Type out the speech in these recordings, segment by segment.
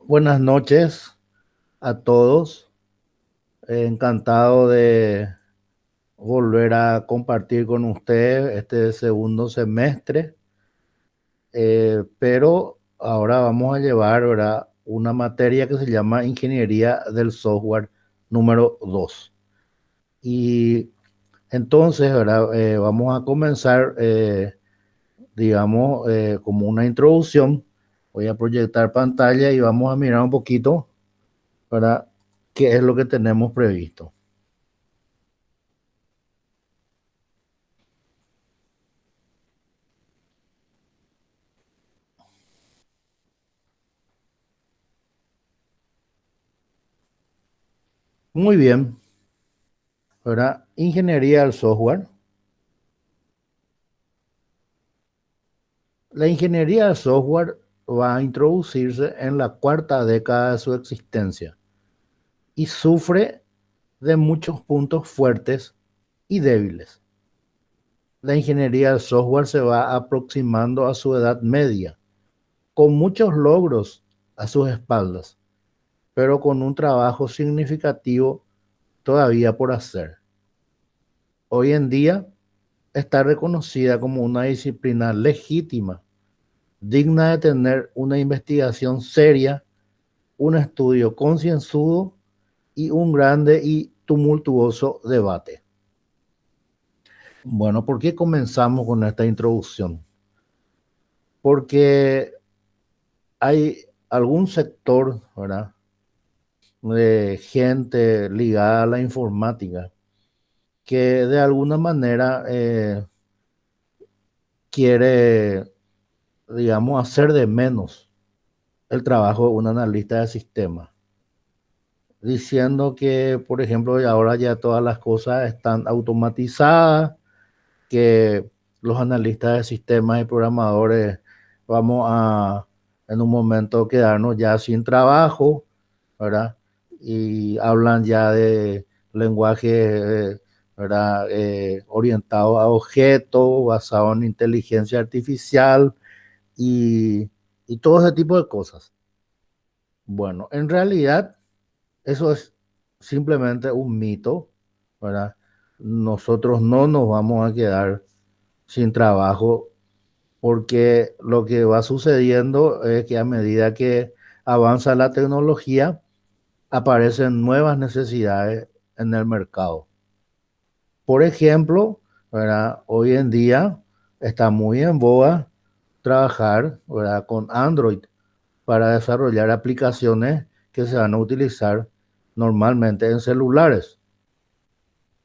Buenas noches a todos. Encantado de volver a compartir con usted este segundo semestre, pero ahora vamos a llevar, ¿verdad?, una materia que se llama Ingeniería del Software número 2. Y entonces, ¿verdad?, vamos a comenzar, digamos, como una introducción. Voy a proyectar pantalla y vamos a mirar un poquito, ¿verdad?, qué es lo que tenemos previsto. Muy bien, ¿verdad? Ingeniería del software. La ingeniería del software va a introducirse en la cuarta década de su existencia y sufre de muchos puntos fuertes y débiles. La ingeniería del software se va aproximando a su edad media, con muchos logros a sus espaldas, pero con un trabajo significativo todavía por hacer. Hoy en día está reconocida como una disciplina legítima, digna de tener una investigación seria, un estudio concienzudo y un grande y tumultuoso debate. Bueno, ¿por qué comenzamos con esta introducción? Porque hay algún sector, ¿verdad?, de gente ligada a la informática que de alguna manera quiere, digamos, hacer de menos el trabajo de un analista de sistemas, diciendo que, por ejemplo, ahora ya todas las cosas están automatizadas, que los analistas de sistemas y programadores vamos a en un momento quedarnos ya sin trabajo, ¿verdad? Y hablan ya de lenguaje, ¿verdad?, orientado a objetos, basado en inteligencia artificial y, y todo ese tipo de cosas. Bueno, en realidad eso es simplemente un mito, ¿verdad? Nosotros no nos vamos a quedar sin trabajo porque lo que va sucediendo es que a medida que avanza la tecnología, aparecen nuevas necesidades en el mercado. Por ejemplo, ¿verdad?, hoy en día está muy en boga trabajar, ¿verdad?, con Android para desarrollar aplicaciones que se van a utilizar normalmente en celulares.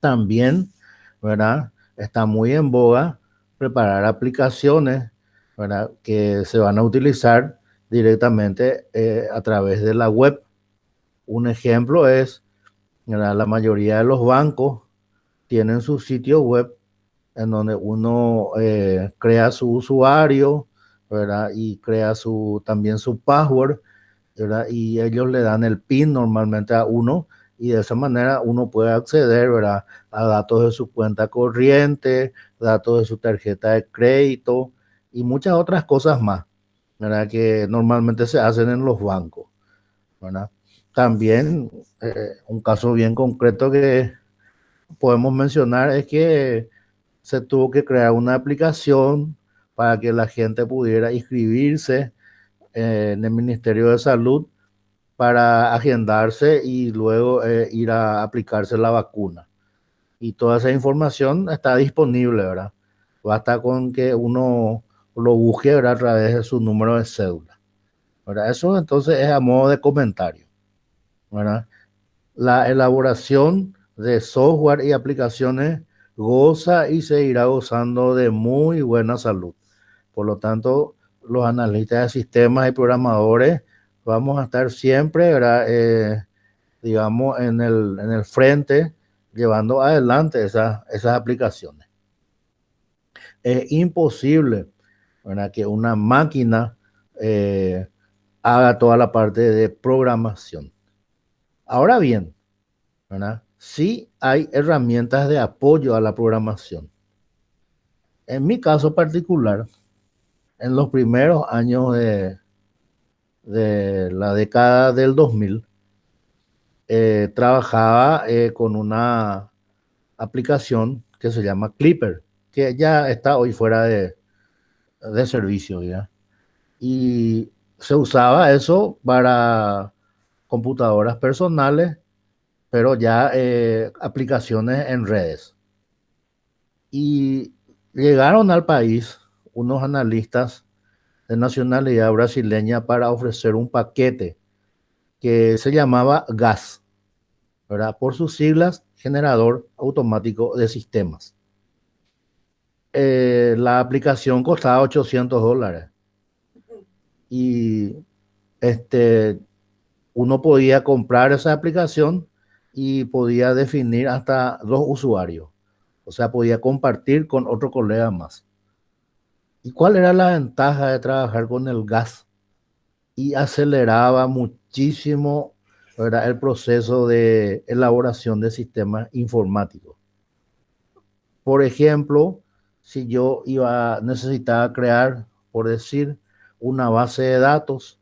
También, ¿verdad?, está muy en boga preparar aplicaciones, ¿verdad?, que se van a utilizar directamente a través de la web. Un ejemplo es, ¿verdad?, la mayoría de los bancos tienen su sitio web en donde uno crea su usuario, ¿verdad?, y crea también su password, ¿verdad? Y ellos le dan el PIN normalmente a uno y de esa manera uno puede acceder, ¿verdad?, a datos de su cuenta corriente, datos de su tarjeta de crédito y muchas otras cosas más, ¿verdad?, que normalmente se hacen en los bancos, ¿verdad? También un caso bien concreto que podemos mencionar es que se tuvo que crear una aplicación para que la gente pudiera inscribirse en el Ministerio de Salud para agendarse y luego ir a aplicarse la vacuna. Y toda esa información está disponible, ¿verdad? Basta con que uno lo busque, ¿verdad?, a través de su número de cédula, ¿verdad? Eso entonces es a modo de comentario, ¿verdad? La elaboración de software y aplicaciones goza y seguirá gozando de muy buena salud. Por lo tanto, los analistas de sistemas y programadores vamos a estar siempre, ¿verdad?, digamos, en el frente, llevando adelante esas aplicaciones. Es imposible, ¿verdad?, que una máquina eh, haga toda la parte de programación. Ahora bien, ¿verdad?, sí hay herramientas de apoyo a la programación. En mi caso particular, en los primeros años de la década del 2000, trabajaba con una aplicación que se llama Clipper, que ya está hoy fuera de servicio, ¿ya? Y se usaba eso para computadoras personales, pero ya aplicaciones en redes. Y llegaron al país unos analistas de nacionalidad brasileña para ofrecer un paquete que se llamaba GAS, ¿verdad? Por sus siglas, Generador Automático de Sistemas. La aplicación costaba $800 y este, uno podía comprar esa aplicación y podía definir hasta 2 usuarios. O sea, podía compartir con otro colega más. ¿Y cuál era la ventaja de trabajar con el GAS? Y aceleraba muchísimo, ¿verdad?, el proceso de elaboración de sistemas informáticos. Por ejemplo, si yo necesitaba crear, por decir, una base de datos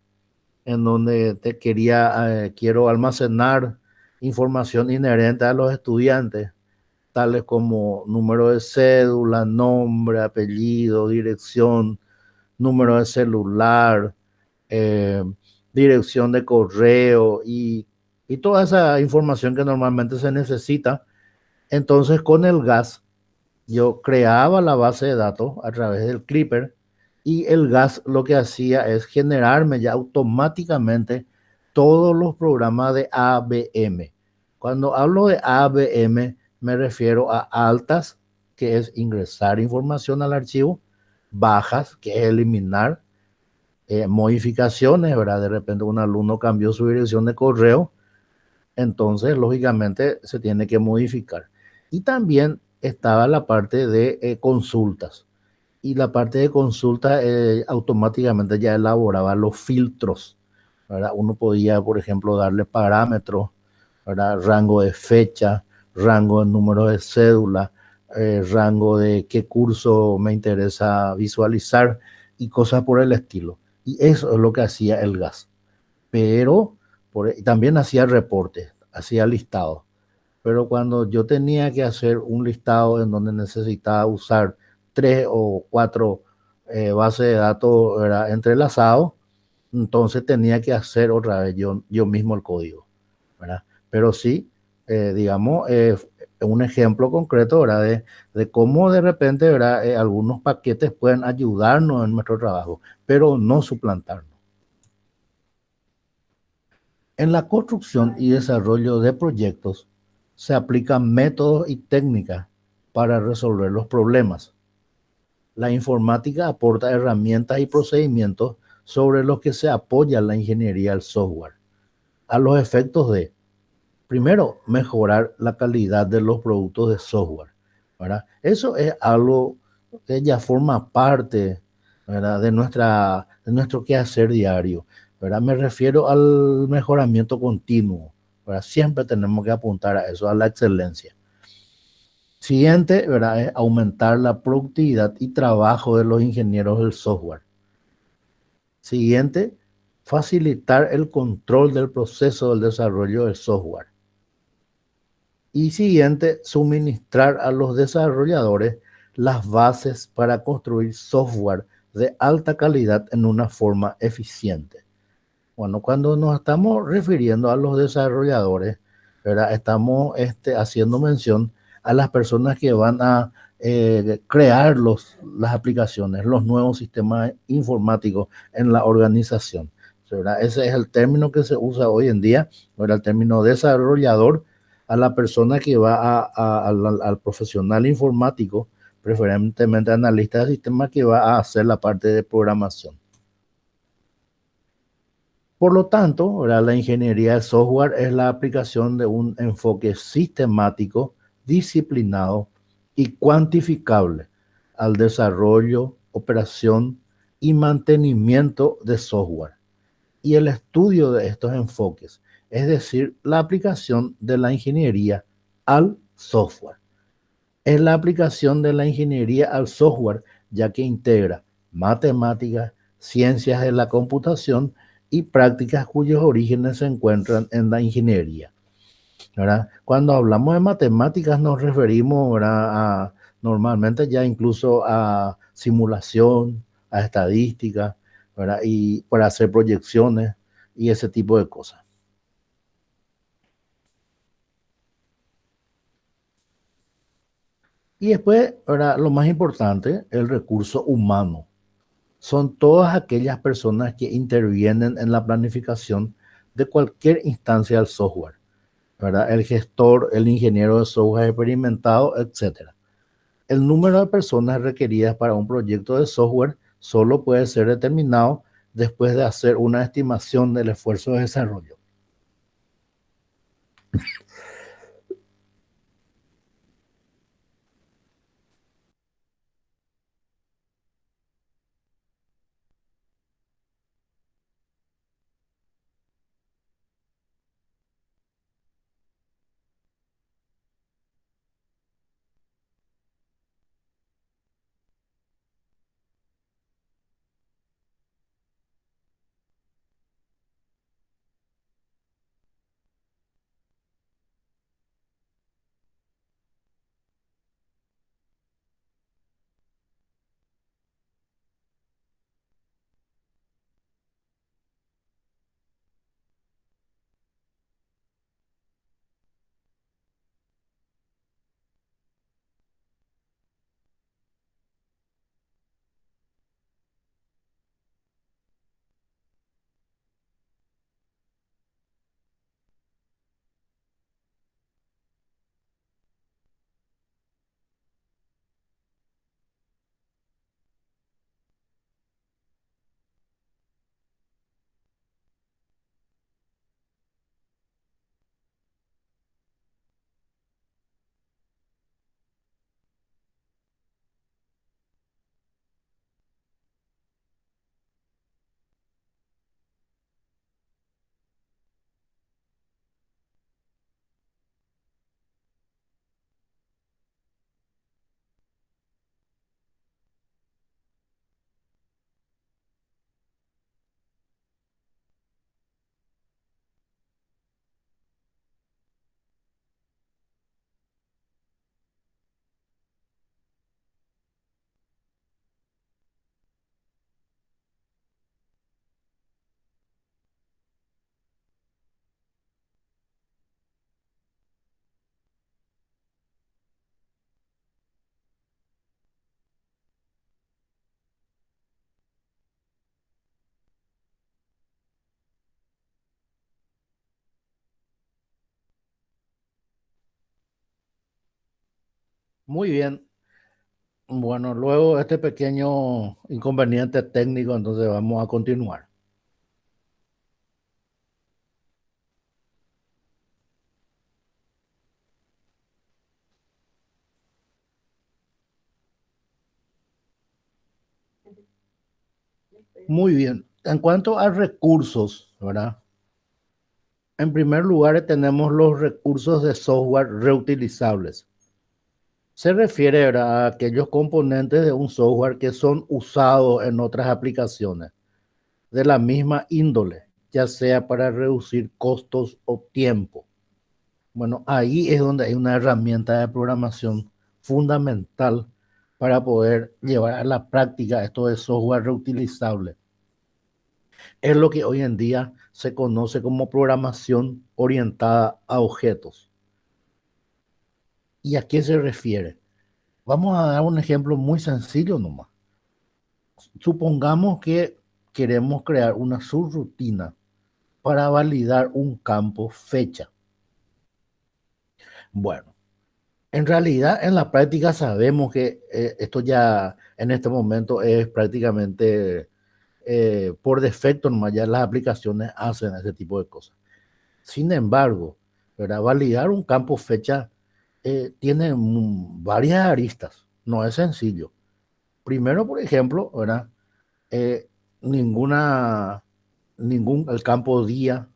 en donde quiero almacenar información inherente a los estudiantes, tales como número de cédula, nombre, apellido, dirección, número de celular, eh, dirección de correo y toda esa información que normalmente se necesita. Entonces, con el GAS, yo creaba la base de datos a través del Clipper y el GAS lo que hacía es generarme ya automáticamente todos los programas de ABM. Cuando hablo de ABM, me refiero a altas, que es ingresar información al archivo, bajas, que es eliminar, modificaciones, ¿verdad? De repente un alumno cambió su dirección de correo, entonces lógicamente se tiene que modificar. Y también estaba la parte de consultas. Y la parte de consulta automáticamente ya elaboraba los filtros, ¿verdad? Uno podía, por ejemplo, darle parámetros, ¿verdad? Rango de fecha, rango de número de cédula, rango de qué curso me interesa visualizar y cosas por el estilo. Y eso es lo que hacía el GAS. Pero también hacía reportes, hacía listados. Pero cuando yo tenía que hacer un listado en donde necesitaba usar 3 o 4 bases de datos, ¿verdad?, entrelazados, entonces tenía que hacer otra vez yo mismo el código, ¿verdad? Pero sí, digamos, un ejemplo concreto, ¿verdad?, de cómo de repente, ¿verdad?, algunos paquetes pueden ayudarnos en nuestro trabajo, pero no suplantarnos. En la construcción y desarrollo de proyectos se aplican métodos y técnicas para resolver los problemas. La informática aporta herramientas y procedimientos sobre los que se apoya la ingeniería del software, a los efectos de, primero, mejorar la calidad de los productos de software, ¿verdad? Eso es algo que ya forma parte, ¿verdad?, de nuestro quehacer diario, ¿verdad? Me refiero al mejoramiento continuo, ¿verdad? Siempre tenemos que apuntar a eso, a la excelencia. Siguiente, ¿verdad?, es aumentar la productividad y trabajo de los ingenieros del software. Siguiente, facilitar el control del proceso del desarrollo del software. Y siguiente, suministrar a los desarrolladores las bases para construir software de alta calidad en una forma eficiente. Bueno, cuando nos estamos refiriendo a los desarrolladores, ¿verdad?, estamos haciendo mención a las personas que van a crear las aplicaciones, los nuevos sistemas informáticos en la organización, ¿verdad? Ese es el término que se usa hoy en día, ¿verdad?, el término desarrollador, a la persona que va al profesional informático, preferentemente analista de sistemas, que va a hacer la parte de programación. Por lo tanto, ¿verdad?, la ingeniería de software es la aplicación de un enfoque sistemático, disciplinado y cuantificable al desarrollo, operación y mantenimiento de software y el estudio de estos enfoques, es decir, la aplicación de la ingeniería al software. Es la aplicación de la ingeniería al software, ya que integra matemáticas, ciencias de la computación y prácticas cuyos orígenes se encuentran en la ingeniería, ¿verdad? Cuando hablamos de matemáticas nos referimos, ¿verdad?, a normalmente ya incluso a simulación, a estadística, ¿verdad? Y para hacer proyecciones y ese tipo de cosas. Y después, ¿verdad?, lo más importante, el recurso humano. Son todas aquellas personas que intervienen en la planificación de cualquier instancia del software, ¿verdad? El gestor, el ingeniero de software experimentado, etcétera. El número de personas requeridas para un proyecto de software solo puede ser determinado después de hacer una estimación del esfuerzo de desarrollo. Muy bien. Bueno, luego de este pequeño inconveniente técnico, entonces vamos a continuar. Muy bien. En cuanto a recursos, ¿verdad? En primer lugar, tenemos los recursos de software reutilizables. Se refiere, ¿verdad?, a aquellos componentes de un software que son usados en otras aplicaciones de la misma índole, ya sea para reducir costos o tiempo. Bueno, ahí es donde hay una herramienta de programación fundamental para poder llevar a la práctica esto de software reutilizable. Es lo que hoy en día se conoce como programación orientada a objetos. ¿Y a qué se refiere? Vamos a dar un ejemplo muy sencillo nomás. Supongamos que queremos crear una subrutina para validar un campo fecha. Bueno, en realidad en la práctica sabemos que esto ya en este momento es prácticamente por defecto, nomás ya las aplicaciones hacen ese tipo de cosas. Sin embargo, ¿verdad?, validar un campo fecha tiene varias aristas, no es sencillo. Primero, por ejemplo, ¿verdad?, eh, ninguna, el campo día,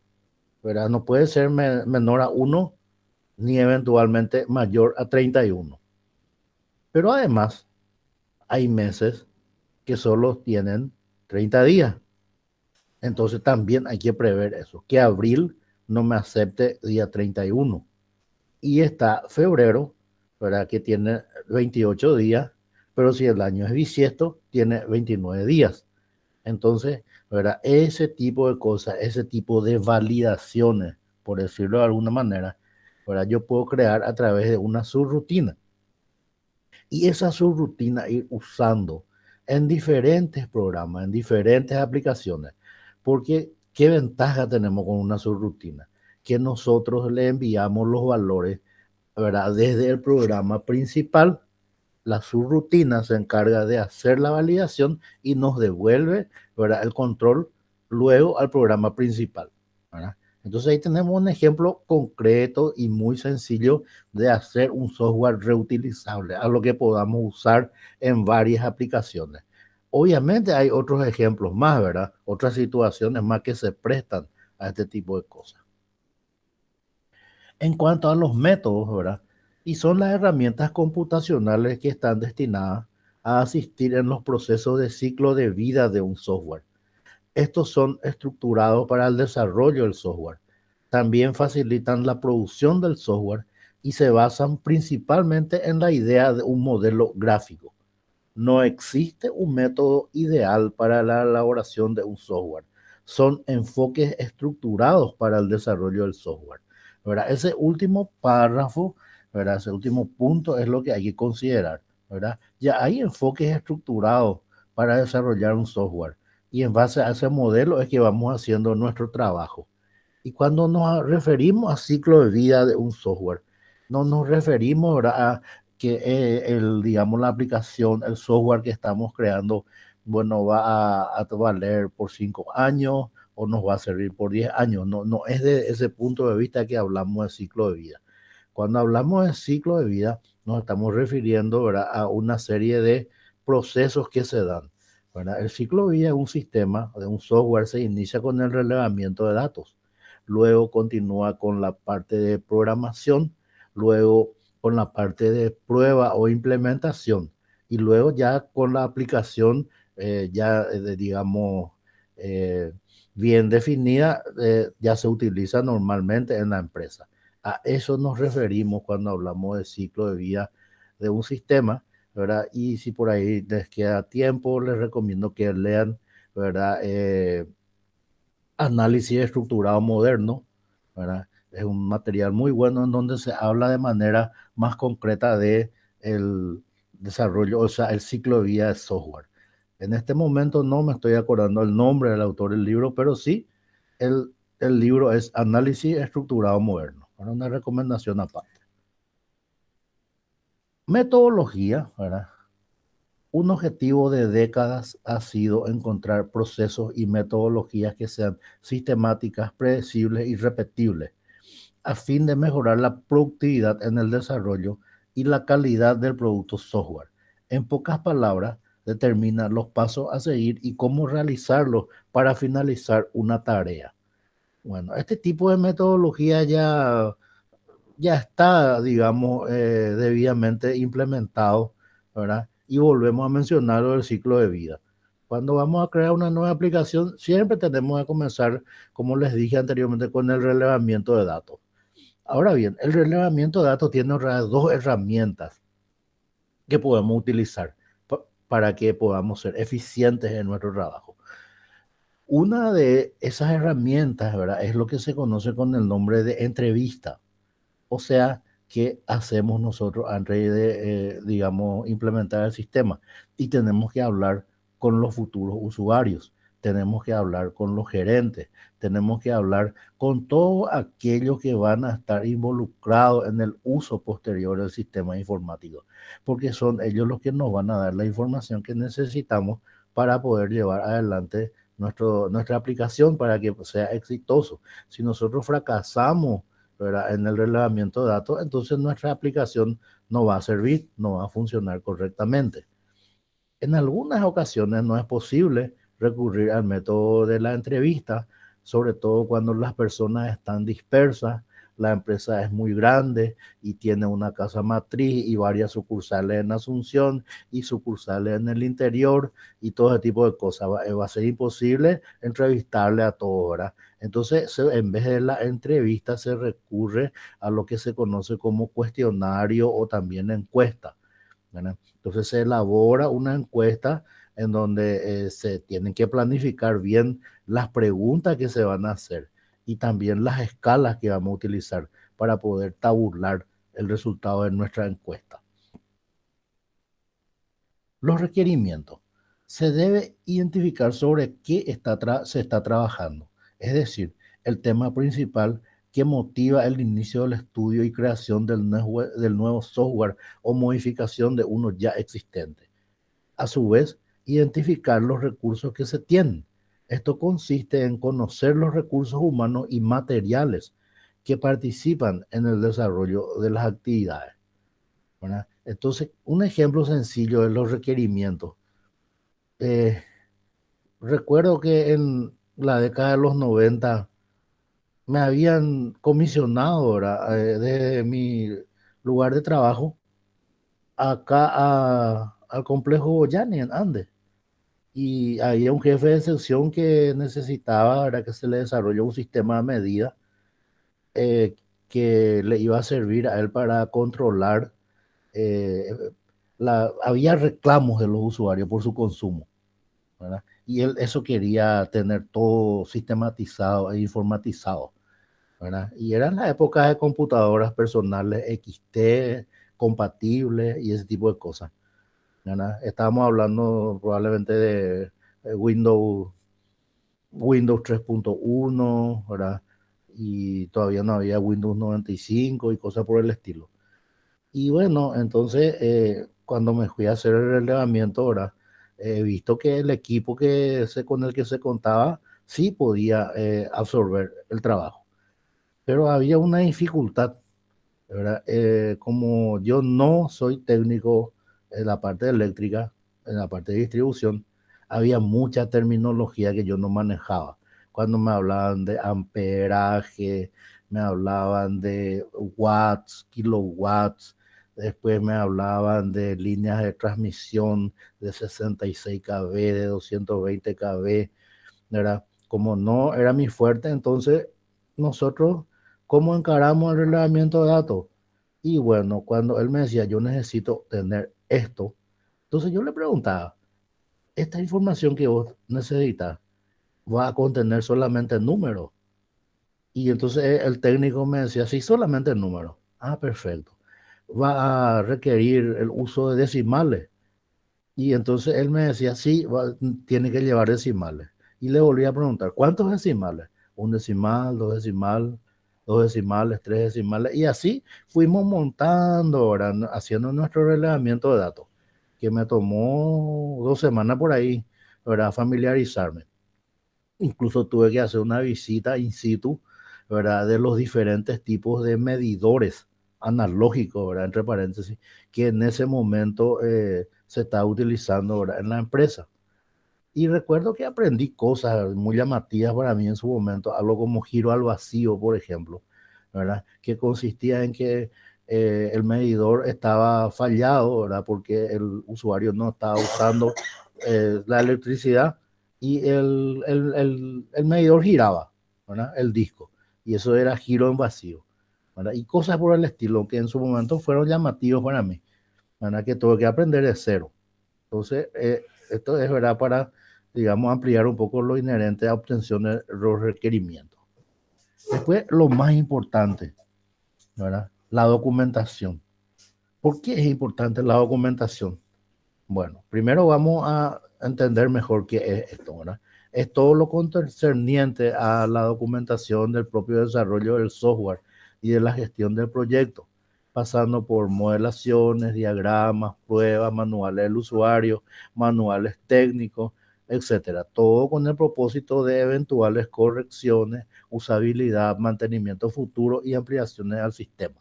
¿verdad?, no puede ser menor a uno ni eventualmente mayor a 31. Pero además, hay meses que solo tienen 30 días. Entonces también hay que prever eso, que abril no me acepte día 31. Y está febrero, ¿verdad? Que tiene 28 días, pero si el año es bisiesto, tiene 29 días. Entonces, ¿verdad? Ese tipo de cosas, ese tipo de validaciones, por decirlo de alguna manera, ¿verdad? Yo puedo crear a través de una subrutina. Y esa subrutina ir usando en diferentes programas, en diferentes aplicaciones. Porque, ¿qué ventaja tenemos con una subrutina? Que nosotros le enviamos los valores, ¿verdad? Desde el programa principal, la subrutina se encarga de hacer la validación y nos devuelve, ¿verdad? El control luego al programa principal, ¿verdad? Entonces ahí tenemos un ejemplo concreto y muy sencillo de hacer un software reutilizable, a lo que podamos usar en varias aplicaciones. Obviamente hay otros ejemplos más, ¿verdad? Otras situaciones más que se prestan a este tipo de cosas. En cuanto a los métodos, ¿verdad? Y son las herramientas computacionales que están destinadas a asistir en los procesos de ciclo de vida de un software. Estos son estructurados para el desarrollo del software. También facilitan la producción del software y se basan principalmente en la idea de un modelo gráfico. No existe un método ideal para la elaboración de un software. Son enfoques estructurados para el desarrollo del software, ¿verdad? Ese último párrafo, ¿verdad? Ese último punto es lo que hay que considerar, ¿verdad? Ya hay enfoques estructurados para desarrollar un software y en base a ese modelo es que vamos haciendo nuestro trabajo. Y cuando nos referimos a ciclo de vida de un software, no nos referimos, ¿verdad?, a que digamos, la aplicación, el software que estamos creando, bueno, va a valer por 5 años o nos va a servir por 10 años. No, no es de ese punto de vista que hablamos de ciclo de vida. Cuando hablamos de ciclo de vida, nos estamos refiriendo, ¿verdad?, a una serie de procesos que se dan, ¿verdad? El ciclo de vida de un sistema, de un software, se inicia con el relevamiento de datos, luego continúa con la parte de programación, luego con la parte de prueba o implementación y luego ya con la aplicación digamos, eh, bien definida, ya se utiliza normalmente en la empresa. A eso nos referimos cuando hablamos de ciclo de vida de un sistema, ¿verdad? Y si por ahí les queda tiempo, les recomiendo que lean, ¿verdad? Análisis estructurado moderno, ¿verdad? Es un material muy bueno en donde se habla de manera más concreta de el desarrollo, o sea, el ciclo de vida de software. En este momento no me estoy acordando el nombre del autor del libro, pero sí, el libro es Análisis Estructurado Moderno. Para una recomendación aparte. Metodología, ¿verdad? Un objetivo de décadas ha sido encontrar procesos y metodologías que sean sistemáticas, predecibles y repetibles, a fin de mejorar la productividad en el desarrollo y la calidad del producto software. En pocas palabras, determina los pasos a seguir y cómo realizarlos para finalizar una tarea. Bueno, este tipo de metodología ya está, digamos, debidamente implementado, ¿verdad? Y volvemos a mencionar el ciclo de vida. Cuando vamos a crear una nueva aplicación, siempre tenemos que comenzar, como les dije anteriormente, con el relevamiento de datos. Ahora bien, el relevamiento de datos tiene dos herramientas que podemos utilizar para que podamos ser eficientes en nuestro trabajo. Una de esas herramientas, ¿verdad?, es lo que se conoce con el nombre de entrevista. O sea, ¿qué hacemos nosotros antes de, digamos, implementar el sistema? Y tenemos que hablar con los futuros usuarios, tenemos que hablar con los gerentes, tenemos que hablar con todos aquellos que van a estar involucrados en el uso posterior del sistema informático, porque son ellos los que nos van a dar la información que necesitamos para poder llevar adelante nuestra aplicación para que sea exitoso. Si nosotros fracasamos, ¿verdad?, en el relevamiento de datos, entonces nuestra aplicación no va a servir, no va a funcionar correctamente. En algunas ocasiones no es posible recurrir al método de la entrevista, sobre todo cuando las personas están dispersas, la empresa es muy grande y tiene una casa matriz y varias sucursales en Asunción y sucursales en el interior y todo ese tipo de cosas. Va a ser imposible entrevistarle a todos, ¿verdad? Entonces, en vez de la entrevista, se recurre a lo que se conoce como cuestionario o también encuesta, ¿verdad? Entonces se elabora una encuesta en donde se tienen que planificar bien las preguntas que se van a hacer y también las escalas que vamos a utilizar para poder tabular el resultado de nuestra encuesta. Los requerimientos. Se debe identificar sobre qué se está trabajando, es decir, el tema principal que motiva el inicio del estudio y creación del nuevo software o modificación de uno ya existente. A su vez, identificar los recursos que se tienen. Esto consiste en conocer los recursos humanos y materiales que participan en el desarrollo de las actividades, ¿verdad? Entonces, un ejemplo sencillo de los requerimientos. Eh, Recuerdo que en la década de los 90 me habían comisionado, ¿verdad? Desde mi lugar de trabajo acá al complejo Boyani en Andes. Y había un jefe de sección que necesitaba, ¿verdad?, que se le desarrolle un sistema de medida eh, que le iba a servir a él para controlar. eh, Había reclamos de los usuarios por su consumo, ¿verdad? Y él eso quería tener todo sistematizado e informatizado, ¿verdad? Y eran las épocas de computadoras personales XT, compatibles y ese tipo de cosas, ¿verdad? Estábamos hablando probablemente de Windows 3.1, ¿verdad? Y todavía no había Windows 95 y cosas por el estilo. Y bueno, entonces cuando me fui a hacer el relevamiento, ¿verdad? He visto que el equipo con el que se contaba sí podía absorber el trabajo, pero había una dificultad, ¿verdad? Como yo no soy técnico en la parte eléctrica, en la parte de distribución, había mucha terminología que yo no manejaba. Cuando me hablaban de amperaje, me hablaban de watts, kilowatts, después me hablaban de líneas de transmisión de 66 kV, de 220 kV, ¿verdad? Como no era mi fuerte, entonces nosotros, ¿cómo encaramos el relevamiento de datos? Y bueno, cuando él me decía, yo necesito tener esto, entonces yo le preguntaba, ¿esta información que vos necesitas va a contener solamente números? Y entonces el técnico me decía, sí, solamente números. Ah, perfecto. ¿Va a requerir el uso de decimales? Y entonces él me decía, sí, tiene que llevar decimales. Y le volví a preguntar, ¿cuántos decimales? Un decimal, dos decimales, tres decimales. Y así fuimos montando, ahora, haciendo nuestro relevamiento de datos, que me tomó 2 semanas por ahí, ¿verdad? Familiarizarme. Incluso tuve que hacer una visita in situ, ¿verdad? De los diferentes tipos de medidores analógicos, ¿verdad? Entre paréntesis, que en ese momento se está utilizando, ¿verdad?, en la empresa. Y recuerdo que aprendí cosas muy llamativas para mí en su momento, algo como giro al vacío, por ejemplo, ¿verdad? Que consistía en que el medidor estaba fallado, ¿verdad? Porque el usuario no estaba usando la electricidad y el medidor giraba, ¿verdad? El disco. Y eso era giro en vacío, ¿verdad? Y cosas por el estilo que en su momento fueron llamativos para mí, ¿verdad? Que tuve que aprender de cero. Entonces, esto es verdad para, digamos, ampliar un poco lo inherente a obtención de los requerimientos. Después, lo más importante, ¿verdad? La documentación. ¿Por qué es importante la documentación? Bueno, primero vamos a entender mejor qué es esto, ¿verdad? Es todo lo concerniente a la documentación del propio desarrollo del software y de la gestión del proyecto, pasando por modelaciones, diagramas, pruebas, manuales del usuario, manuales técnicos, etcétera. Todo con el propósito de eventuales correcciones, usabilidad, mantenimiento futuro y ampliaciones al sistema.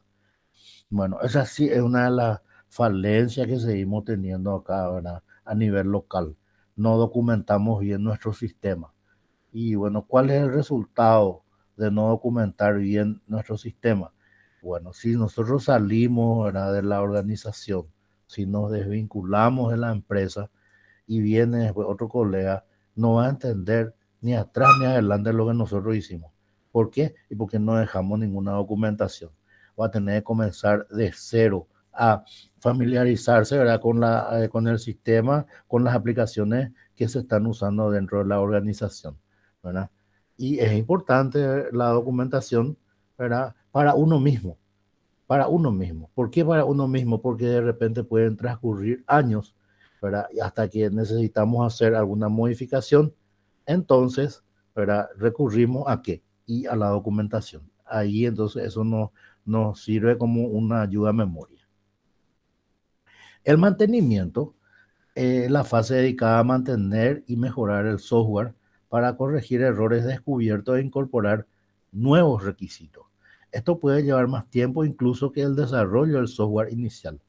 Bueno, esa sí es una de las falencias que seguimos teniendo acá, ¿verdad? A nivel local. No documentamos bien nuestro sistema. Y bueno, ¿cuál es el resultado de no documentar bien nuestro sistema. Bueno, si nosotros salimos, ¿verdad?, de la organización, si nos desvinculamos de la empresa y viene después otro colega, no va a entender ni atrás ni adelante lo que nosotros hicimos. ¿Por qué? Y porque no dejamos ninguna documentación. Va a tener que comenzar de cero a familiarizarse, ¿verdad?, con el sistema, con las aplicaciones que se están usando dentro de la organización, ¿verdad? Y es importante la documentación, ¿verdad?, para uno mismo, para uno mismo. ¿Por qué para uno mismo? Porque de repente pueden transcurrir años, ¿verdad?, y hasta que necesitamos hacer alguna modificación. Entonces, ¿verdad?, recurrimos a qué? Y a la documentación. Ahí entonces eso nos sirve como una ayuda a memoria. El mantenimiento es la fase dedicada a mantener y mejorar el software para corregir errores descubiertos e incorporar nuevos requisitos. Esto puede llevar más tiempo incluso que el desarrollo del software inicial.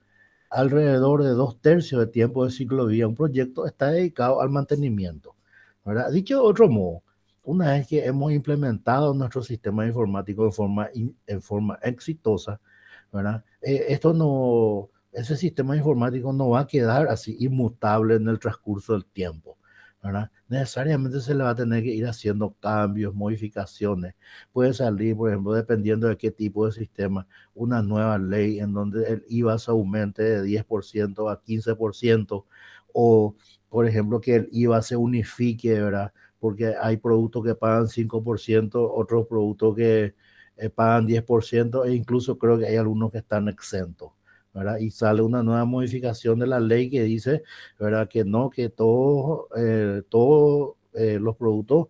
Alrededor de 2/3 de tiempo de ciclo de vida un proyecto está dedicado al mantenimiento, ¿verdad? Dicho de otro modo, una vez que hemos implementado nuestro sistema informático en forma exitosa, ¿verdad? Ese sistema informático no va a quedar así inmutable en el transcurso del tiempo, ¿verdad? Necesariamente se le va a tener que ir haciendo cambios, modificaciones. Puede salir, por ejemplo, dependiendo de qué tipo de sistema, una nueva ley en donde el IVA se aumente de 10% a 15%, o, por ejemplo, que el IVA se unifique, ¿verdad? Porque hay productos que pagan 5%, otros productos que pagan 10%, e incluso creo que hay algunos que están exentos, ¿verdad? Y sale una nueva modificación de la ley que dice, ¿verdad?, que no, que todos los productos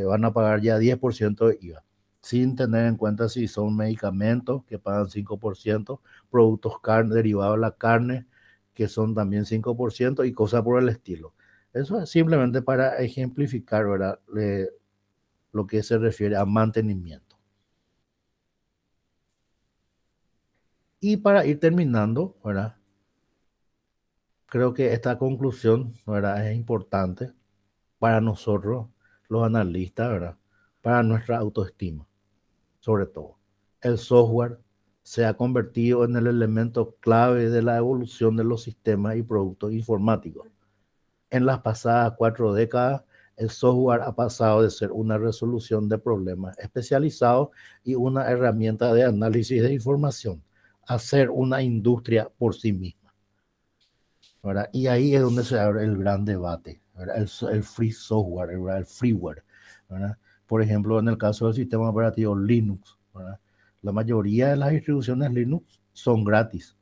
van a pagar ya 10% de IVA, sin tener en cuenta si son medicamentos que pagan 5%, productos derivados de la carne que son también 5% y cosas por el estilo. Eso es simplemente para ejemplificar, ¿verdad?, lo que se refiere a mantenimiento. Y para ir terminando, ¿verdad?, creo que esta conclusión, ¿verdad?, es importante para nosotros, los analistas, ¿verdad?, para nuestra autoestima, sobre todo. El software se ha convertido en el elemento clave de la evolución de los sistemas y productos informáticos. En las pasadas 4 décadas, el software ha pasado de ser una resolución de problemas especializados y una herramienta de análisis de información a ser una industria por sí misma, ¿verdad? Y ahí es donde se abre el gran debate, ¿verdad? El free software, ¿verdad?, el freeware, ¿verdad? Por ejemplo, en el caso del sistema operativo Linux, ¿verdad?, la mayoría de las distribuciones Linux son gratis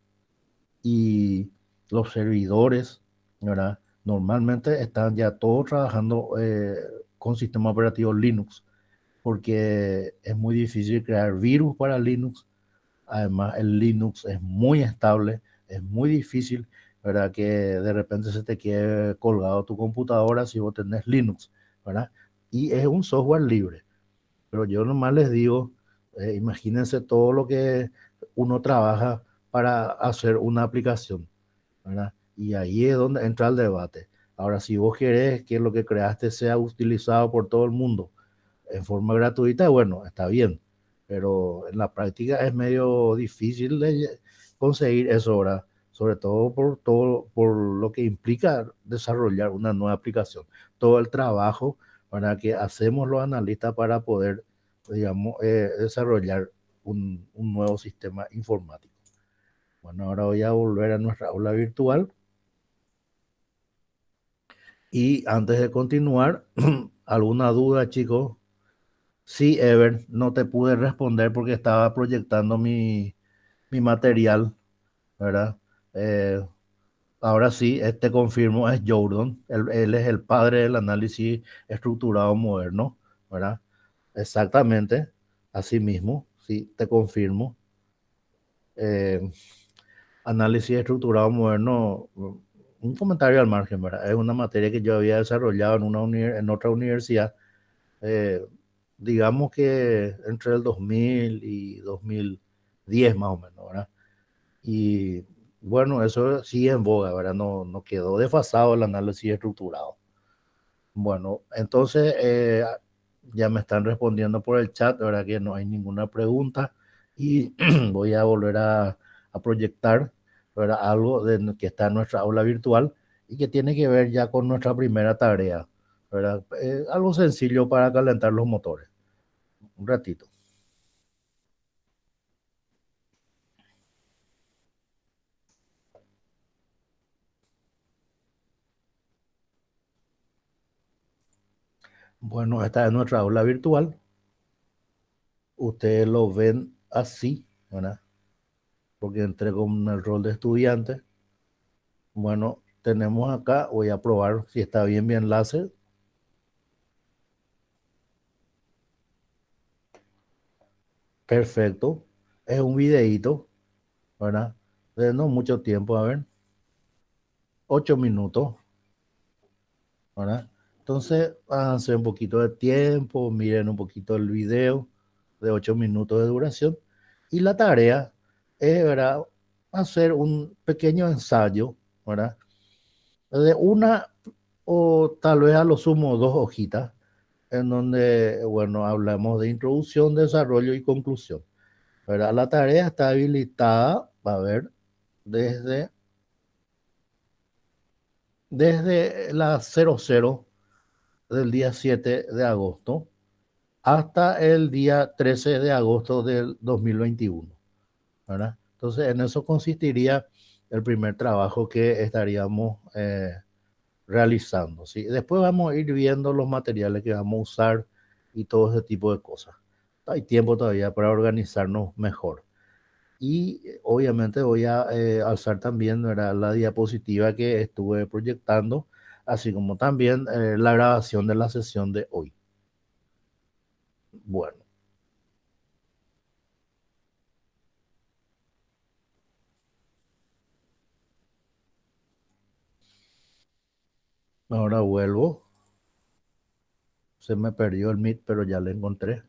y los servidores, ¿verdad?, normalmente están ya todos trabajando con sistema operativo Linux, porque es muy difícil crear virus para Linux. Además, el Linux es muy estable, es muy difícil, ¿verdad?, que de repente se te quede colgado tu computadora si vos tenés Linux, ¿verdad? Y es un software libre. Pero yo nomás les digo, imagínense todo lo que uno trabaja para hacer una aplicación, ¿verdad? Y ahí es donde entra el debate. Ahora, si vos querés que lo que creaste sea utilizado por todo el mundo en forma gratuita, bueno, está bien, pero en la práctica es medio difícil de conseguir eso, ¿verdad? Sobre por lo que implica desarrollar una nueva aplicación. Todo el trabajo, ¿verdad?, que hacemos los analistas para poder, digamos, desarrollar un nuevo sistema informático. Bueno, ahora voy a volver a nuestra aula virtual y antes de continuar, ¿alguna duda, chicos? Sí, Ever, no te pude responder porque estaba proyectando mi material, ¿verdad? Eh, Ahora sí, este confirmo, es Jordan. Él es el padre del análisis estructurado moderno, ¿verdad? Exactamente, así mismo, sí, te confirmo. Eh, Análisis estructurado moderno, un comentario al margen, ¿verdad? Es una materia que yo había desarrollado en otra universidad, eh, digamos que entre el 2000 y 2010 más o menos, ¿verdad? Y bueno, eso sigue en boga, ¿verdad? No quedó desfasado el análisis estructurado. Bueno, entonces, ya me están respondiendo por el chat, de verdad que no hay ninguna pregunta y voy a volver a proyectar, ¿verdad? Algo que está en nuestra aula virtual y que tiene que ver ya con nuestra primera tarea, ¿verdad? Algo sencillo para calentar los motores. Un ratito. Bueno, esta es nuestra aula virtual. Ustedes lo ven así, ¿verdad? Porque entré con el rol de estudiante. Bueno, tenemos acá, voy a probar si está bien mi enlace. Perfecto. Es un videíto, ¿verdad? De no mucho tiempo, a ver, 8 minutos, ¿verdad? Entonces, háganse un poquito de tiempo, miren un poquito el video de 8 minutos de duración. Y la tarea es, ¿verdad? Hacer un pequeño ensayo, ¿verdad? De una o tal vez a lo sumo dos hojitas, en donde, bueno, hablamos de introducción, desarrollo y conclusión, ¿verdad? La tarea está habilitada, a ver, desde, desde las 00 del día 7 de agosto hasta el día 13 de agosto del 2021, ¿verdad? Entonces, en eso consistiría el primer trabajo que estaríamos realizando, ¿sí? Después vamos a ir viendo los materiales que vamos a usar y todo ese tipo de cosas. Hay tiempo todavía para organizarnos mejor. Y obviamente voy a alzar también, ¿verdad?, la diapositiva que estuve proyectando, así como también la grabación de la sesión de hoy. Bueno, ahora vuelvo. Se me perdió el Meet, pero ya lo encontré.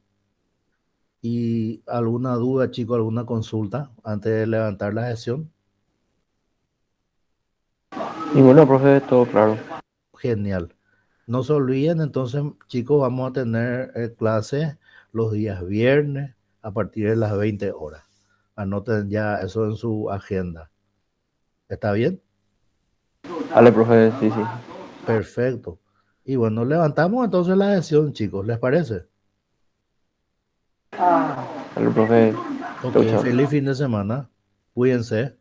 ¿Y alguna duda, chico, alguna consulta antes de levantar la sesión? Y bueno, profe, todo claro. Genial. No se olviden, entonces, chicos, vamos a tener clases los días viernes a partir de las 20 horas. Anoten ya eso en su agenda. ¿Está bien? Dale, profe, sí, sí. Perfecto. Y bueno, levantamos entonces la sesión, chicos, ¿les parece? Dale, profe. Ok, Chau, chau. feliz fin de semana. Cuídense.